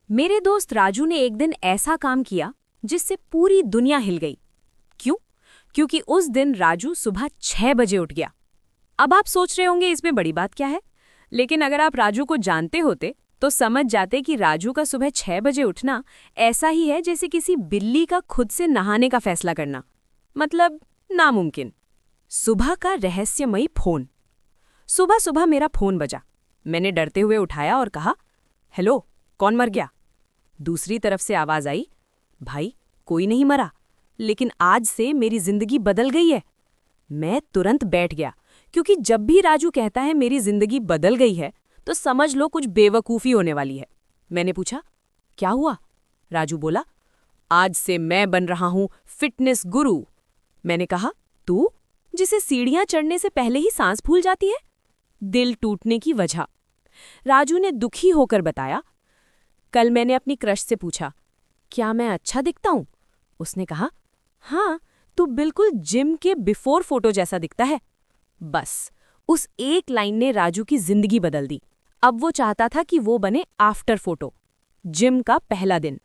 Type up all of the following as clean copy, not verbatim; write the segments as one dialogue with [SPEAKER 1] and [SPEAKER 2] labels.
[SPEAKER 1] मेरे दोस्त राजू ने एक दिन ऐसा काम किया जिससे पूरी दुनिया हिल गई। क्यों? क्योंकि उस दिन राजू सुबह 6 बजे उठ गया। अब आप सोच रहे होंगे इसमें बड़ी बात क्या है, लेकिन अगर आप राजू को जानते होते तो समझ जाते कि राजू का सुबह 6 बजे उठना ऐसा ही है जैसे किसी बिल्ली का खुद से नहाने का फैसला करना, मतलब नामुमकिन। सुबह का रहस्यमयी फोन। सुबह सुबह मेरा फोन बजा। मैंने डरते हुए उठाया और कहा, हेलो, कौन मर गया? दूसरी तरफ से आवाज आई, भाई कोई नहीं मरा, लेकिन आज से मेरी जिंदगी बदल गई है। मैं तुरंत बैठ गया, क्योंकि जब भी राजू कहता है मेरी जिंदगी बदल गई है तो समझ लो कुछ बेवकूफ़ी होने वाली है। मैंने पूछा, क्या हुआ? राजू बोला, आज से मैं बन रहा हूं फिटनेस गुरु। मैंने कहा, तू जिसे सीढ़ियां चढ़ने से पहले ही सांस फूल जाती है? दिल टूटने की वजह। राजू ने दुखी होकर बताया, कल मैंने अपनी क्रश से पूछा, क्या मैं अच्छा दिखता हूं? उसने कहा, हाँ, तू बिल्कुल जिम के बिफोर फोटो जैसा दिखता है। बस उस एक लाइन ने राजू की जिंदगी बदल दी। अब वो चाहता था कि वो बने आफ्टर फोटो। जिम का पहला दिन।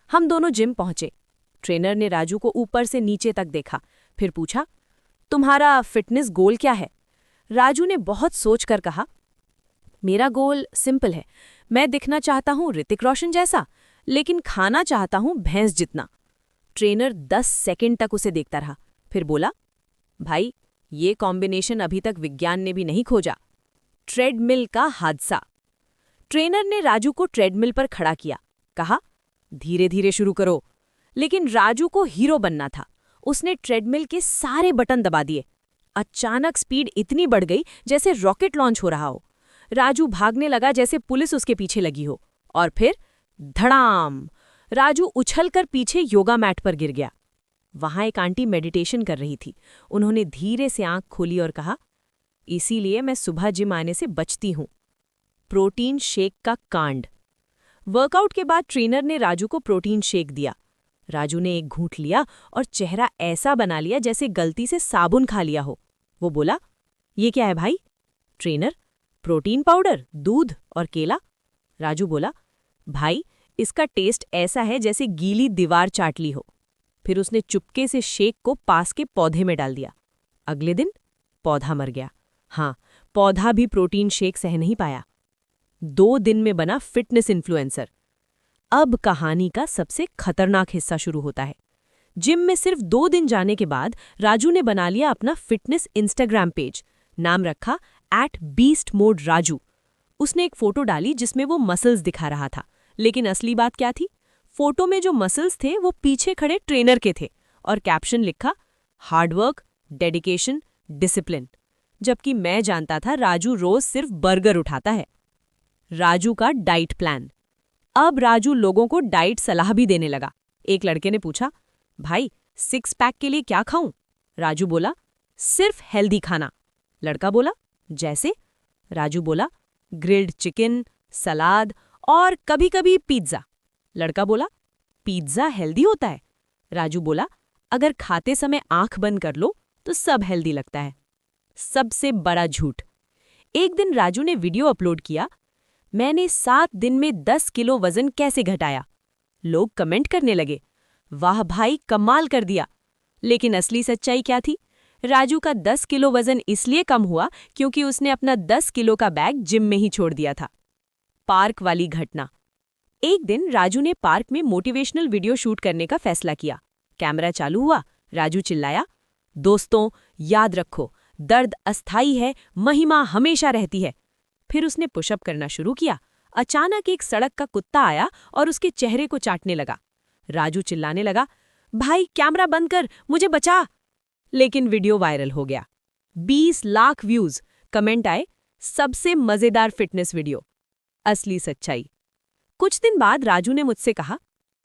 [SPEAKER 1] हम दोनों जिम पहुंचे। ट्रेनर ने राजू को ऊपर से नीचे तक देखा, फिर पूछा, तुम्हारा फिटनेस गोल क्या है? राजू ने बहुत सोचकर कहा, मेरा गोल सिंपल है। मैं दिखना चाहता हूं ऋतिक रोशन जैसा, लेकिन खाना चाहता हूं भैंस जितना। ट्रेनर 10 सेकंड तक उसे देखता रहा, फिर बोला, भाई ये कॉम्बिनेशन अभी तक विज्ञान ने भी नहीं खोजा। ट्रेडमिल का हादसा। ट्रेनर ने राजू को ट्रेडमिल पर खड़ा किया, कहा, धीरे धीरे शुरू करो। लेकिन राजू को हीरो बनना था। उसने ट्रेडमिल के सारे बटन दबा दिए। अचानक स्पीड इतनी बढ़ गई जैसे रॉकेट लॉन्च हो रहा हो। राजू भागने लगा जैसे पुलिस उसके पीछे लगी हो, और फिर धड़ाम! राजू उछलकर पीछे योगा मैट पर गिर गया। वहां एक आंटी मेडिटेशन कर रही थी। उन्होंने धीरे से आंख खोली और कहा, इसीलिए मैं सुबह जिम आने से बचती हूं। प्रोटीन शेक का कांड। वर्कआउट के बाद ट्रेनर ने राजू को प्रोटीन शेक दिया। राजू ने एक घूंट लिया और चेहरा ऐसा बना लिया जैसे गलती से साबुन खा लिया हो। वो बोला, ये क्या है भाई? ट्रेनर, प्रोटीन पाउडर, दूध और केला। राजू बोला, भाई इसका टेस्ट ऐसा है जैसे गीली दीवार चाट ली हो। फिर उसने चुपके से शेक को पास के पौधे में डाल दिया। अगले दिन पौधा मर गया। हाँ, पौधा भी प्रोटीन शेक सह नहीं पाया। 2 दिन में बना फिटनेस इन्फ्लुएंसर। अब कहानी का सबसे खतरनाक हिस्सा शुरू होता है। जिम में सिर्फ 2 दिन जाने के बाद राजू ने बना लिया अपना फिटनेस इंस्टाग्राम पेज। नाम रखा @beastmode_raju। उसने एक फोटो डाली जिसमें वो मसल्स दिखा रहा था, लेकिन असली बात क्या थी? फोटो में जो मसल्स थे वो पीछे खड़े ट्रेनर के थे, और कैप्शन लिखा, हार्डवर्क, डेडिकेशन, डिसिप्लिन। जबकि मैं जानता था राजू रोज सिर्फ बर्गर उठाता है। राजू का डाइट प्लान। अब राजू लोगों को डाइट सलाह भी देने लगा। एक लड़के ने पूछा, भाई 6 पैक के लिए क्या खाऊं? राजू बोला, सिर्फ हेल्दी खाना। लड़का बोला, जैसे? राजू बोला, ग्रिल्ड चिकन, सलाद और कभी-कभी पिज्जा। लड़का बोला, पिज्जा हेल्दी होता है? राजू बोला, अगर खाते समय आंख बंद कर लो तो सब हेल्दी लगता है। सबसे बड़ा झूठ। एक दिन राजू ने वीडियो अपलोड किया, मैंने 7 दिन में 10 किलो वजन कैसे घटाया। लोग कमेंट करने लगे, वाह भाई कमाल कर दिया। लेकिन असली सच्चाई क्या थी? राजू का 10 किलो वजन इसलिए कम हुआ क्योंकि उसने अपना 10 किलो का बैग जिम में ही छोड़ दिया था। पार्क वाली घटना। एक दिन राजू ने पार्क में मोटिवेशनल वीडियो शूट करने का फैसला किया। कैमरा चालू हुआ। राजू चिल्लाया, दोस्तों याद रखो, दर्द अस्थाई है, महिमा हमेशा रहती है। फिर उसने पुशअप करना शुरू किया। अचानक एक सड़क का कुत्ता आया और उसके चेहरे को चाटने लगा। राजू चिल्लाने लगा, भाई कैमरा बंद कर, मुझे बचा। लेकिन वीडियो वायरल हो गया। 20 लाख व्यूज। कमेंट आए, सबसे मजेदार फिटनेस वीडियो। असली सच्चाई। कुछ दिन बाद राजू ने मुझसे कहा,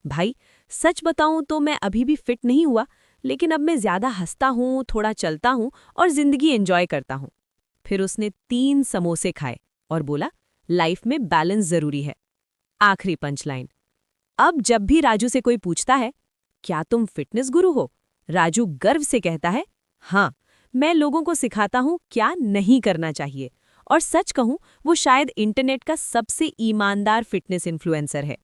[SPEAKER 1] भाई सच बताऊं तो मैं अभी भी फिट नहीं हुआ, लेकिन अब मैं ज्यादा हंसता हूं, थोड़ा चलता हूं और जिंदगी एंजॉय करता हूं। फिर उसने 3 समोसे खाए और बोला, लाइफ में बैलेंस जरूरी है। आखिरी पंचलाइन। अब जब भी राजू से कोई पूछता है, क्या तुम फिटनेस गुरु हो? राजू गर्व से कहता है, हाँ, मैं लोगों को सिखाता हूं क्या नहीं करना चाहिए। और सच कहूं, वो शायद इंटरनेट का सबसे ईमानदार फिटनेस इन्फ्लुएंसर है।